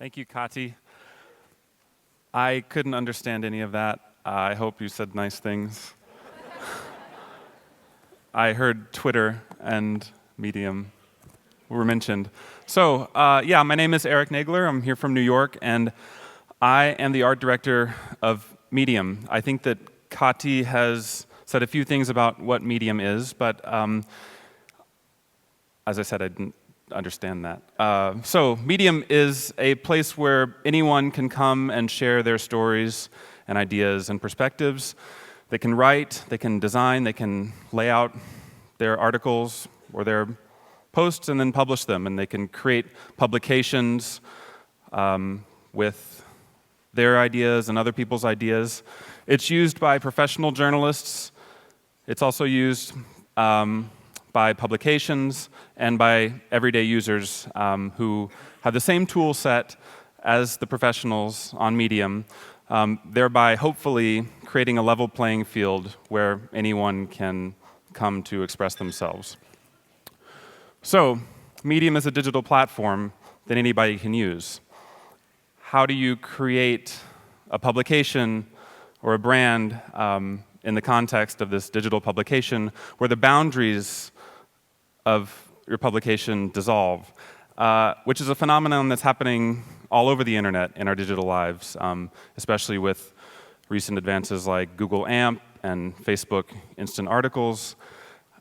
Thank you, Kati. I couldn't understand any of that. I hope you said nice things. I heard Twitter and Medium were mentioned. So, my name is Erich Nagler. I'm here from New York, and I am the art director of Medium. I think that Kati has said a few things about what Medium is, but as I said, I didn't understand that. So Medium is a place where anyone can come and share their stories and ideas and perspectives. They can write, they can design, they can lay out their articles or their posts and then publish them, and they can create publications with their ideas and other people's ideas. It's used by professional journalists. It's also used by publications and by everyday users who have the same tool set as the professionals on Medium, thereby hopefully creating a level playing field where anyone can come to express themselves. So, Medium is a digital platform that anybody can use. How do you create a publication or a brand in the context of this digital publication where the boundaries of your publication dissolve, which is a phenomenon that's happening all over the internet in our digital lives, especially with recent advances like Google AMP and Facebook Instant Articles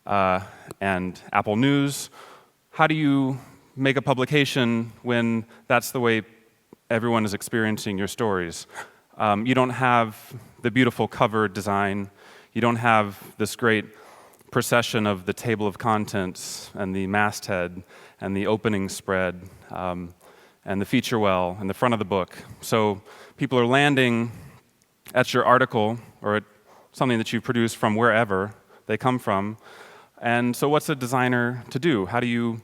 and Apple News. How do you make a publication when that's the way everyone is experiencing your stories? You don't have the beautiful cover design. You don't have this great procession of the table of contents and the masthead and the opening spread and the feature well and the front of the book. So people are landing at your article or at something that you've produced from wherever they come from. And so what's a designer to do? How do you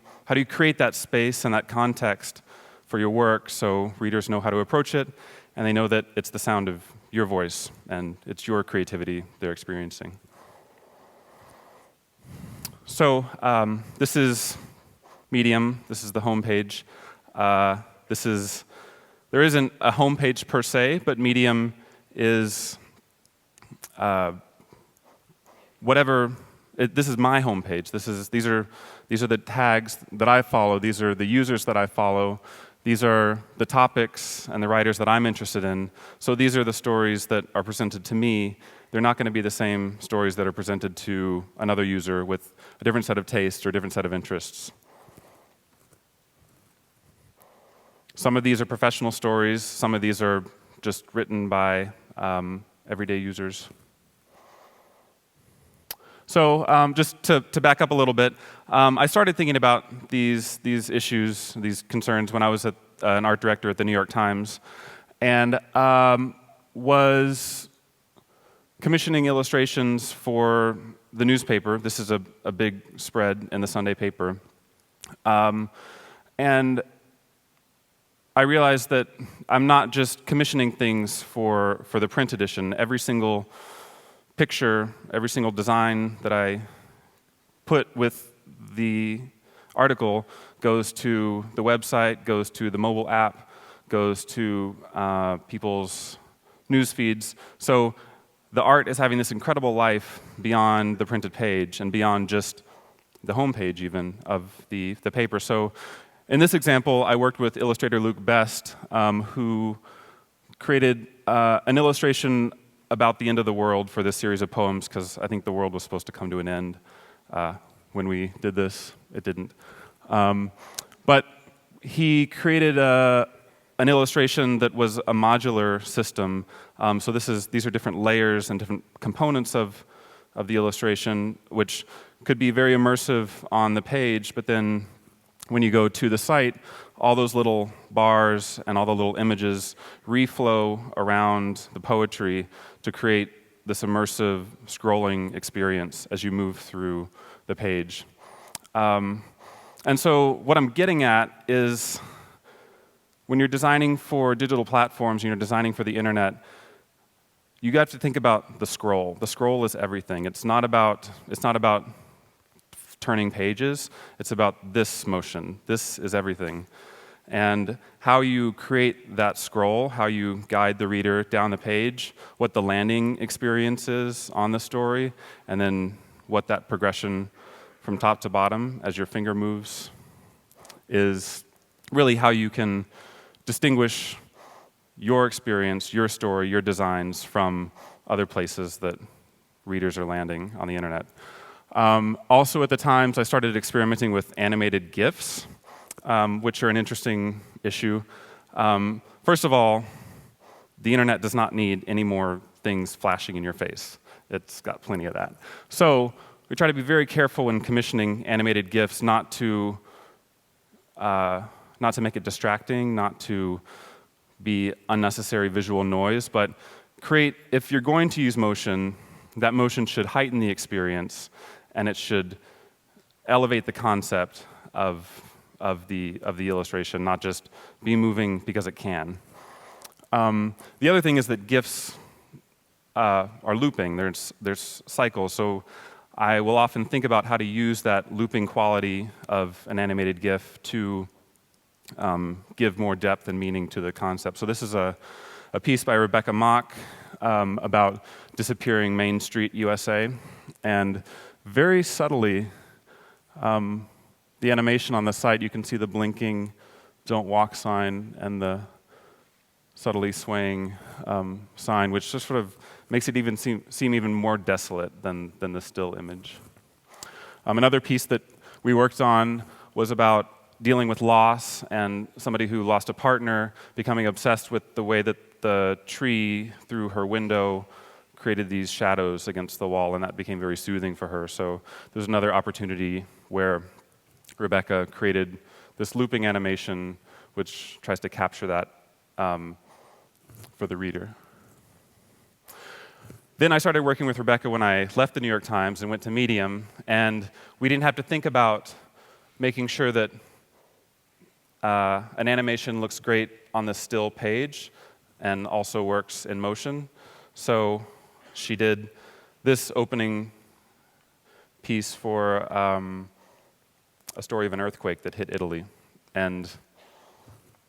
create that space and that context for your work so readers know how to approach it and they know that it's the sound of your voice and it's your creativity they're experiencing? So this is Medium. This is the homepage. There isn't a homepage per se, but Medium is this is my homepage. These are the tags that I follow. These are the users that I follow. These are the topics and the writers that I'm interested in. So these are the stories that are presented to me. They're not going to be the same stories that are presented to another user with a different set of tastes or a different set of interests. Some of these are professional stories. Some of these are just written by everyday users. So just to back up a little bit, I started thinking about these issues, these concerns, when I was an art director at the New York Times, and was commissioning illustrations for the newspaper. This is a big spread in the Sunday paper. And I realized that I'm not just commissioning things for the print edition. Every single picture, every single design that I put with the article goes to the website, goes to the mobile app, goes to people's news feeds. So the art is having this incredible life beyond the printed page and beyond just the homepage even of the paper. So in this example, I worked with illustrator Luke Best, who created an illustration about the end of the world for this series of poems, because I think the world was supposed to come to an end when we did this. It didn't. But he created an illustration that was a modular system. So these are different layers and different components of the illustration, which could be very immersive on the page, but then when you go to the site, all those little bars and all the little images reflow around the poetry to create this immersive scrolling experience as you move through the page. And so what I'm getting at is when you're designing for digital platforms and you're designing for the internet, you have to think about the scroll. The scroll is everything. It's not about turning pages. It's about this motion. This is everything. and how you create that scroll, how you guide the reader down the page, what the landing experience is on the story, and then what that progression from top to bottom as your finger moves is really how you can distinguish your experience, your story, your designs from other places that readers are landing on the internet. Also at the times, I started experimenting with animated GIFs, which are an interesting issue. First of all, the internet does not need any more things flashing in your face. It's got plenty of that. So we try to be very careful when commissioning animated GIFs not to make it distracting, not to be unnecessary visual noise, but if you're going to use motion, that motion should heighten the experience, and it should elevate the concept of the illustration, not just be moving because it can. The other thing is that GIFs are looping. There's cycles, so I will often think about how to use that looping quality of an animated GIF to give more depth and meaning to the concept. So this is a piece by Rebecca Mock about disappearing Main Street, USA, and very subtly, the animation on the site, you can see the blinking "Don't Walk" sign and the subtly swaying sign, which just sort of makes it even seem even more desolate than the still image. Another piece that we worked on was about dealing with loss and somebody who lost a partner becoming obsessed with the way that the tree through her window created these shadows against the wall, and that became very soothing for her. So there's another opportunity where Rebecca created this looping animation which tries to capture that for the reader. Then I started working with Rebecca when I left the New York Times and went to Medium, and we didn't have to think about making sure that an animation looks great on the still page and also works in motion. So she did this opening piece for a story of an earthquake that hit Italy. And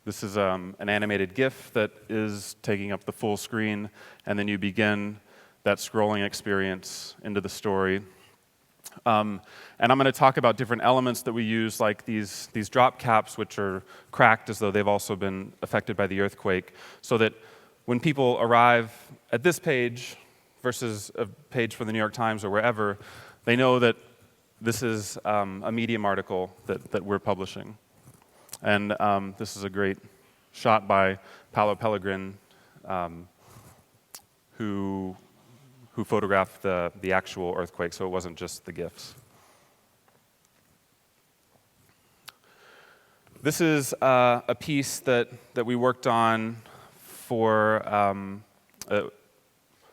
this is an animated GIF that is taking up the full screen, and then you begin that scrolling experience into the story. And I'm going to talk about different elements that we use, like these drop caps, which are cracked as though they've also been affected by the earthquake, so that when people arrive at this page versus a page for the New York Times or wherever, they know that this is a Medium article that we're publishing. And this is a great shot by Paolo Pellegrin, who photographed the actual earthquake, so it wasn't just the GIFs. This is a piece that we worked on for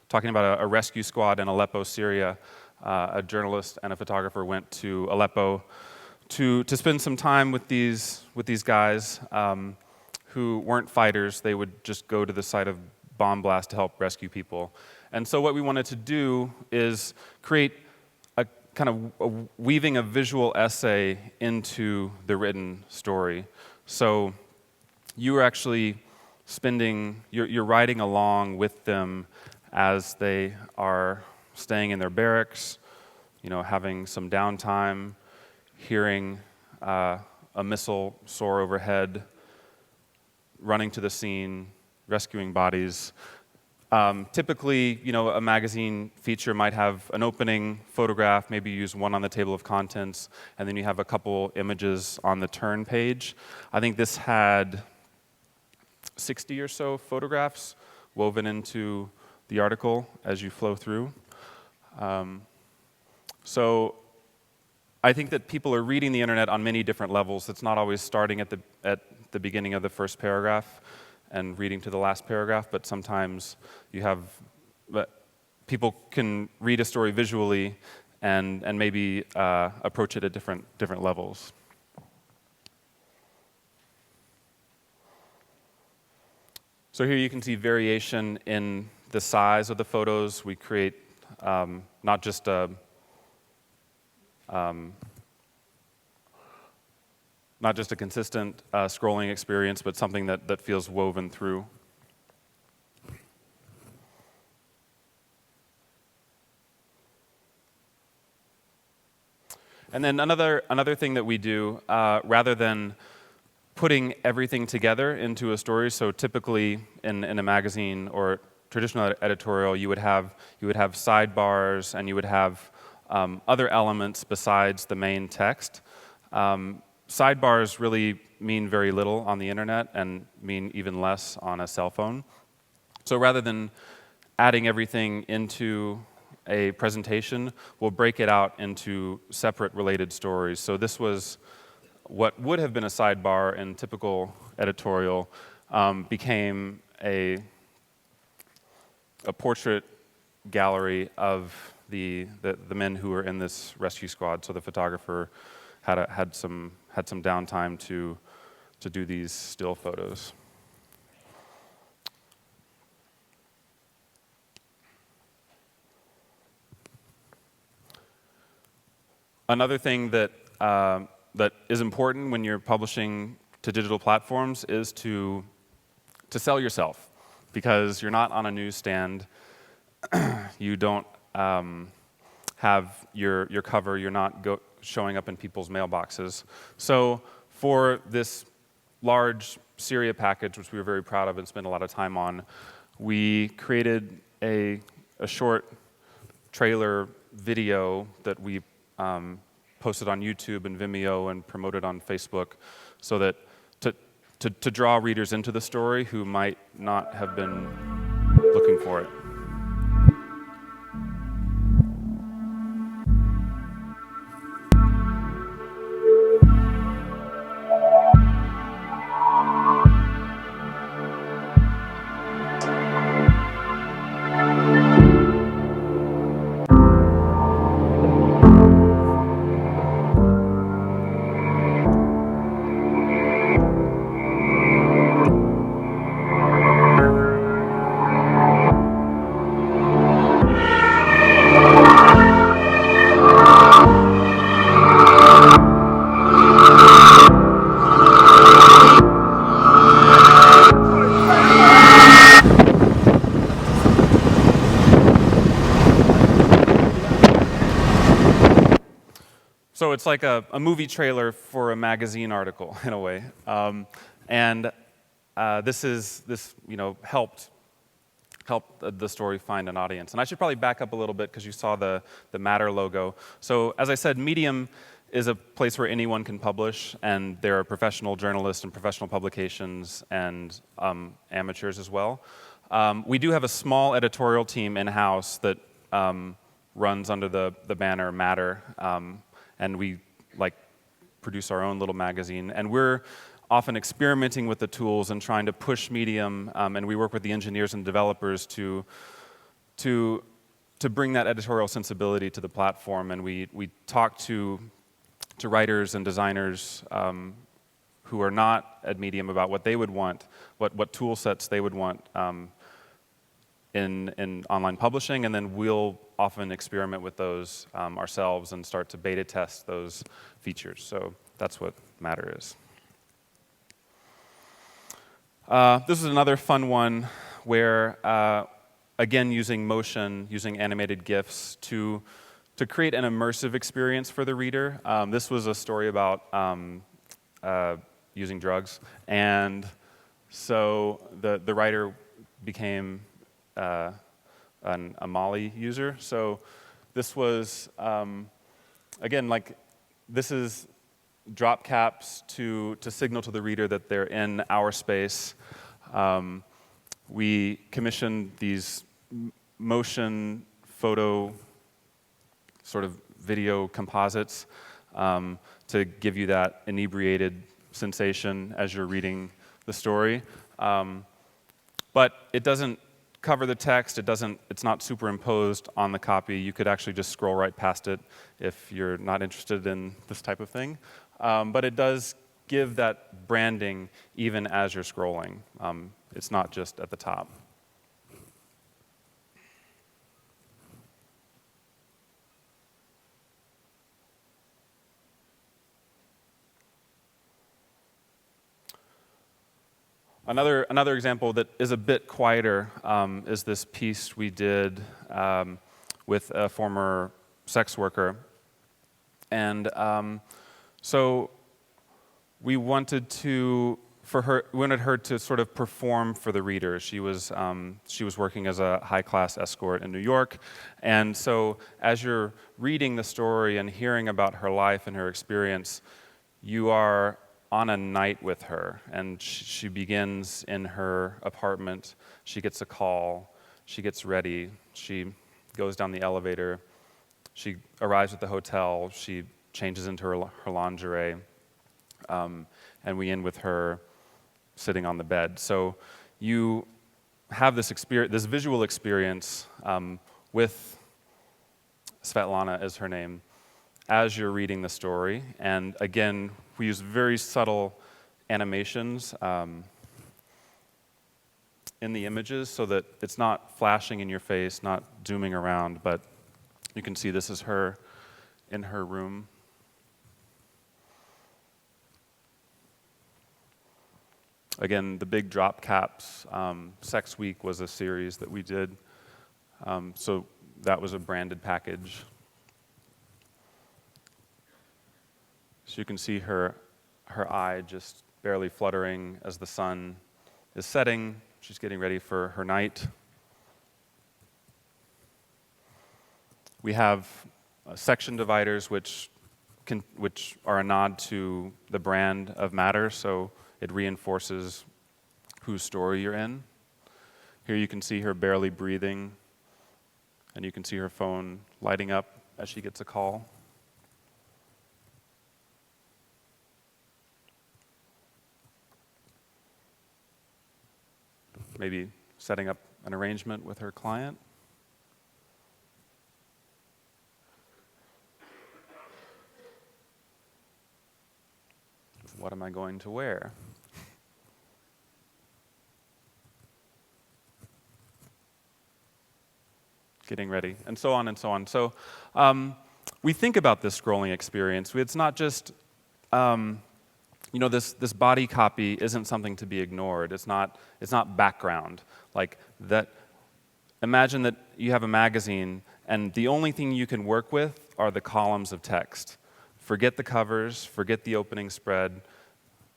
talking about a rescue squad in Aleppo, Syria. A journalist and a photographer went to Aleppo to spend some time with these guys who weren't fighters. They would just go to the site of bomb blast to help rescue people. And so what we wanted to do is create a kind of weaving a visual essay into the written story. So you are actually you're riding along with them as they are staying in their barracks, having some downtime, hearing a missile soar overhead, running to the scene, rescuing bodies. Typically, a magazine feature might have an opening photograph, maybe use one on the table of contents, and then you have a couple images on the turn page. I think this had 60 or so photographs woven into the article as you flow through. So I think that people are reading the internet on many different levels. It's not always starting at the beginning of the first paragraph and reading to the last paragraph, but sometimes people can read a story visually and maybe approach it at different levels. So here you can see variation in the size of the photos. We create not just not just a consistent scrolling experience, but something that feels woven through. And then another thing that we do, rather than putting everything together into a story, so typically in a magazine or traditional editorial, you would have sidebars and you would have other elements besides the main text. Sidebars really mean very little on the internet and mean even less on a cell phone. So rather than adding everything into a presentation, we'll break it out into separate related stories. So this was what would have been a sidebar in typical editorial, became a portrait gallery of the men who were in this rescue squad. So the photographer had some downtime to do these still photos. Another thing that is important when you're publishing to digital platforms is to sell yourself, because you're not on a newsstand. You don't have your cover. You're not showing up in people's mailboxes. So for this large Syria package, which we were very proud of and spent a lot of time on, we created a short trailer video that we posted on YouTube and Vimeo and promoted on Facebook, so that to draw readers into the story who might not have been looking for it. So it's like a movie trailer for a magazine article in a way, this helped the story find an audience. And I should probably back up a little bit because you saw the Matter logo. So as I said, Medium is a place where anyone can publish, and there are professional journalists and professional publications and amateurs as well. We do have a small editorial team in-house that runs under the banner Matter. And we produce our own little magazine, and we're often experimenting with the tools and trying to push Medium, and we work with the engineers and developers to bring that editorial sensibility to the platform. And we talk to writers and designers who are not at Medium about what they would want, what tool sets they would want in online publishing, and then we'll often experiment with those ourselves and start to beta test those features. So that's what Matter is. This is another fun one where, again, using motion, using animated GIFs to create an immersive experience for the reader. This was a story about using drugs, and so the writer became a Molly user. So this was, again, this is drop caps to signal to the reader that they're in our space. We commissioned these motion photo sort of video composites to give you that inebriated sensation as you're reading the story. But it doesn't cover the text. It's not superimposed on the copy. You could actually just scroll right past it if you're not interested in this type of thing. But it does give that branding even as you're scrolling. It's not just at the top. Another example that is a bit quieter is this piece we did with a former sex worker. And so we wanted her to sort of perform for the reader. She was working as a high-class escort in New York, and so as you're reading the story and hearing about her life and her experience, you are on a night with her, and she begins in her apartment. She gets a call. She gets ready. She goes down the elevator. She arrives at the hotel. She changes into her lingerie, and we end with her sitting on the bed. So you have this visual experience with Svetlana is her name, as you're reading the story. And again, we use very subtle animations in the images so that it's not flashing in your face, not zooming around, but you can see this is her in her room. Again, the big drop caps. Sex Week was a series that we did, so that was a branded package. So you can see her eye just barely fluttering as the sun is setting. She's getting ready for her night. We have section dividers, which are a nod to the brand of Matter, so it reinforces whose story you're in. Here you can see her barely breathing, and you can see her phone lighting up as she gets a call. Maybe setting up an arrangement with her client. What am I going to wear? Getting ready, and so on and so on. So we think about this scrolling experience. It's not just, this body copy isn't something to be ignored. It's not background. Like that. Imagine that you have a magazine, and the only thing you can work with are the columns of text. Forget the covers, forget the opening spread,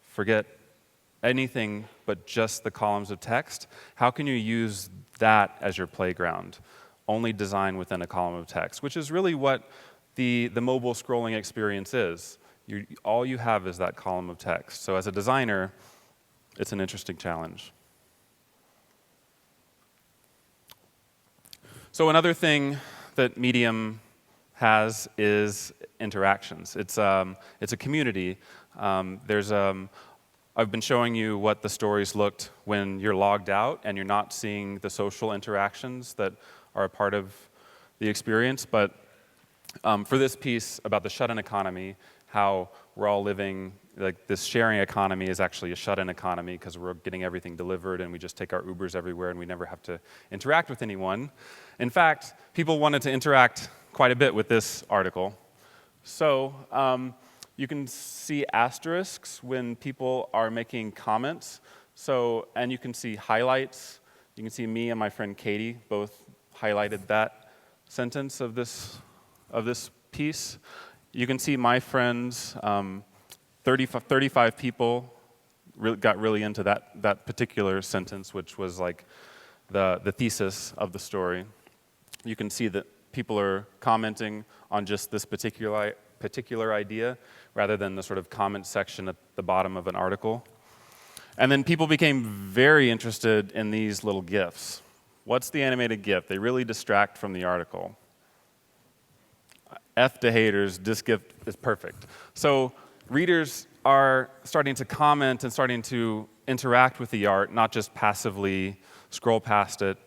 forget anything but just the columns of text. How can you use that as your playground? Only design within a column of text, which is really what the mobile scrolling experience is. All you have is that column of text. So as a designer, it's an interesting challenge. So another thing that Medium has is interactions. It's a community. I've been showing you what the stories looked when you're logged out and you're not seeing the social interactions that are a part of the experience. But for this piece about the shut-in economy, how we're all living, like this sharing economy is actually a shut-in economy because we're getting everything delivered and we just take our Ubers everywhere and we never have to interact with anyone. In fact, people wanted to interact quite a bit with this article. So you can see asterisks when people are making comments. So, and you can see highlights. You can see me and my friend Katie both highlighted that sentence of this piece. You can see my friends, 35 people got really into that particular sentence, which was like the thesis of the story. You can see that people are commenting on just this particular idea rather than the sort of comment section at the bottom of an article. And then people became very interested in these little GIFs. What's the animated GIF? They really distract from the article. F to haters, this GIF is perfect. So readers are starting to comment and starting to interact with the art, not just passively scroll past it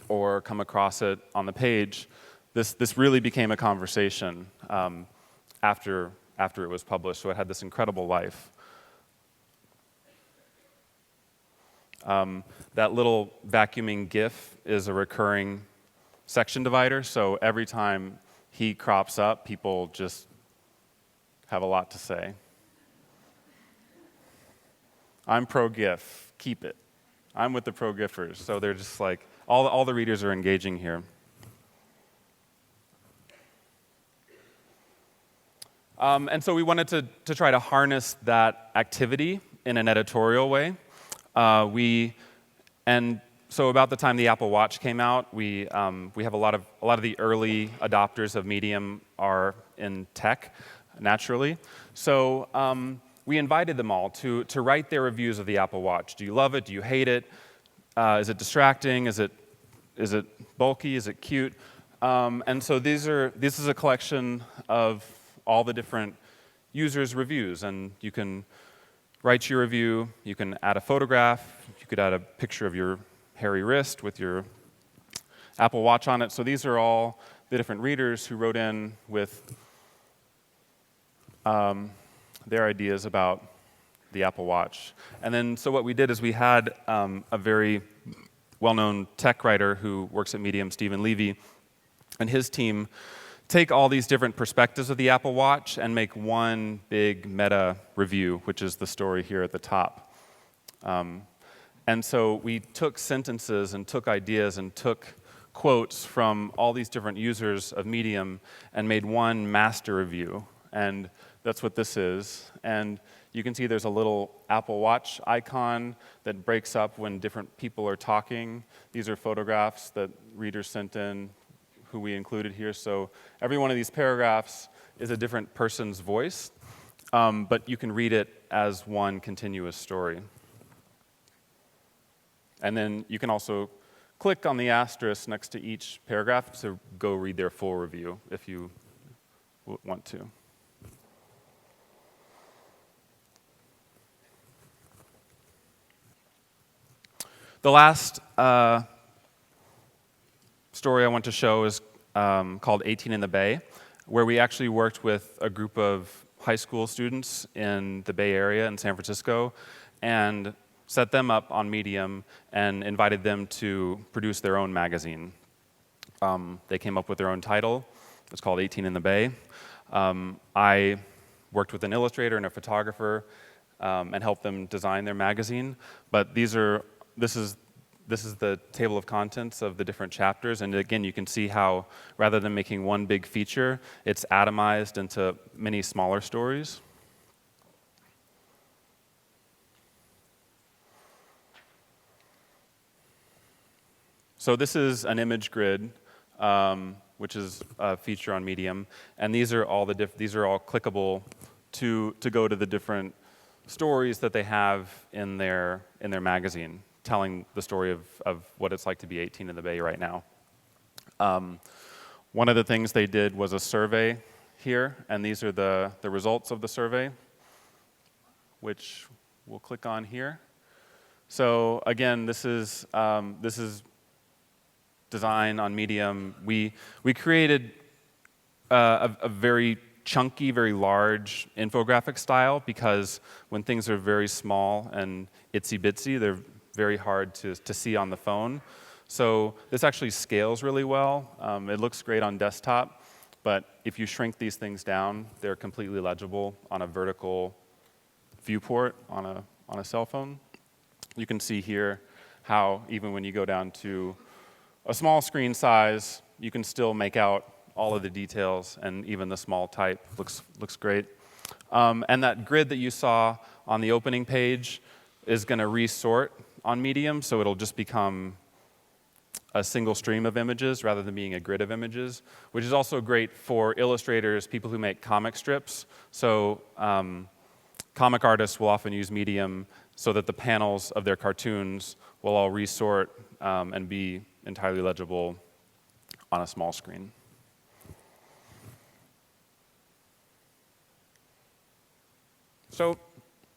or come across it on the page. This really became a conversation after it was published, so it had this incredible life. That little vacuuming GIF is a recurring section divider, so every time he crops up, people just have a lot to say. I'm pro-GIF, keep it. I'm with the pro-GIFers. So they're just like, all the readers are engaging here. And so we wanted to try to harness that activity in an editorial way. And so about the time the Apple Watch came out, we have a lot of the early adopters of Medium are in tech, naturally. So we invited them all to write their reviews of the Apple Watch. Do you love it? Do you hate it? Is it distracting? Is it bulky? Is it cute? And so this is a collection of all the different users' reviews, and you can write your review, you can add a photograph, you could add a picture of your hairy wrist with your Apple Watch on it. So these are all the different readers who wrote in with their ideas about the Apple Watch. And then, so what we did is we had a very well-known tech writer who works at Medium, Stephen Levy, and his team take all these different perspectives of the Apple Watch and make one big meta review, which is the story here at the top. And so we took sentences and took ideas and took quotes from all these different users of Medium and made one master review. And that's what this is. And you can see there's a little Apple Watch icon that breaks up when different people are talking. These are photographs that readers sent in, who we included here. So every one of these paragraphs is a different person's voice, but you can read it as one continuous story. And then you can also click on the asterisk next to each paragraph to go read their full review if you want to. The last story I want to show is called 18 in the Bay, where we actually worked with a group of high school students in the Bay Area in San Francisco and set them up on Medium and invited them to produce their own magazine. They came up with their own title. It's called 18 in the Bay. I worked with an illustrator and a photographer and helped them design their magazine. But this is the table of contents of the different chapters, and again, you can see how, rather than making one big feature, it's atomized into many smaller stories. So this is an image grid, which is a feature on Medium, and these are all clickable to go to the different stories that they have in their magazine, telling the story of what it's like to be 18 in the Bay right now. One of the things they did was a survey here, and these are the results of the survey, which we'll click on here. So again, this is design on Medium. We created a very chunky, very large infographic style, because when things are very small and itsy-bitsy, they're very hard to see on the phone. So this actually scales really well. It looks great on desktop, but if you shrink these things down, they're completely legible on a vertical viewport on a cell phone. You can see here how even when you go down to a small screen size, you can still make out all of the details, and even the small type looks great. And that grid that you saw on the opening page is going to resort on Medium, so it'll just become a single stream of images rather than being a grid of images, which is also great for illustrators, people who make comic strips. So comic artists will often use Medium so that the panels of their cartoons will all resort and be entirely legible on a small screen. So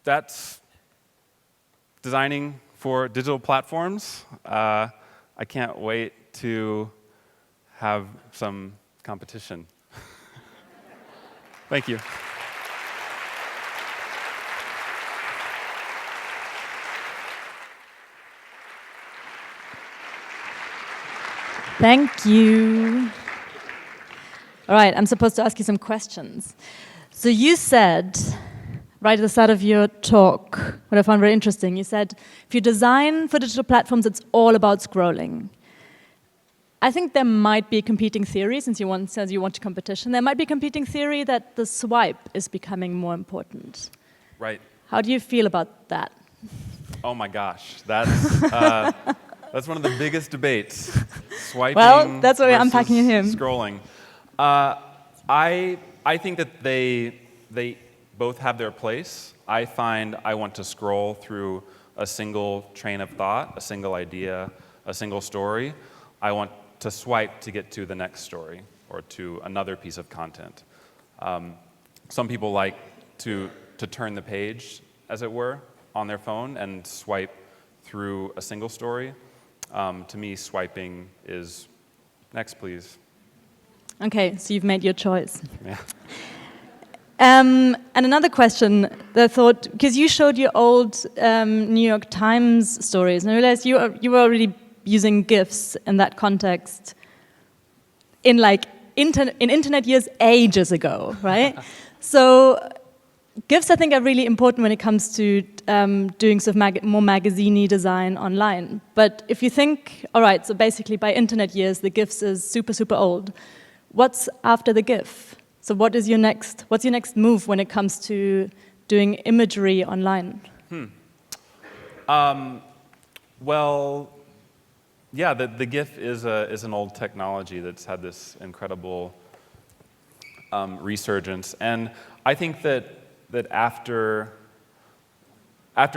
that's designing for digital platforms. I can't wait to have some competition. Thank you. Thank you. All right, I'm supposed to ask you some questions. So you said, right at the start of your talk, what I found very interesting. You said, if you design for digital platforms, it's all about scrolling. I think there might be competing theory, since you want to competition, there might be competing theory that the swipe is becoming more important. Right. How do you feel about that? Oh my gosh, that's that's one of the biggest debates. Swiping. Well, that's what we're unpacking in here. Scrolling. I think that they both have their place. I find I want to scroll through a single train of thought, a single idea, a single story. I want to swipe to get to the next story or to another piece of content. Some people like to turn the page, as it were, on their phone and swipe through a single story. To me, swiping is next, please. Okay, so you've made your choice. Yeah. And another question that I thought, because you showed your old New York Times stories, and I realized you were already using GIFs in that context in internet years ages ago, right? So GIFs, I think, are really important when it comes to doing sort of more magazine-y design online. But if you think, all right, so basically by internet years, the GIFs is super, super old. What's after the GIF? So what's your next move when it comes to doing imagery online? Well, yeah, the GIF is an old technology that's had this incredible resurgence, and I think that after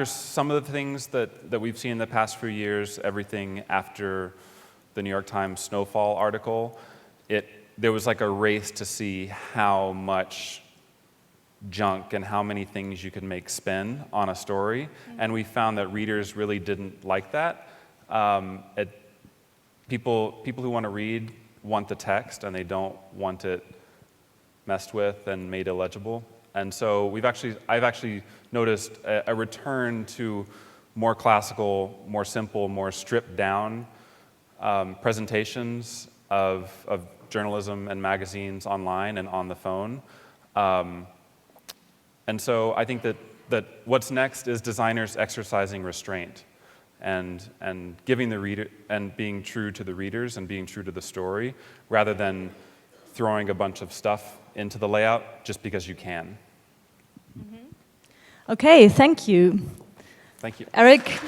some of the things that we've seen in the past few years, everything after the New York Times snowfall article, there was like a race to see how much junk and how many things you could make spin on a story, and we found that readers really didn't like that. People who want to read want the text, and they don't want it messed with and made illegible. And so I've actually noticed a return to more classical, more simple, more stripped down presentations of journalism and magazines online and on the phone. And so I think that what's next is designers exercising restraint and giving the reader and being true to the readers and being true to the story, rather than throwing a bunch of stuff into the layout just because you can. Okay, thank you. Thank you. Erich.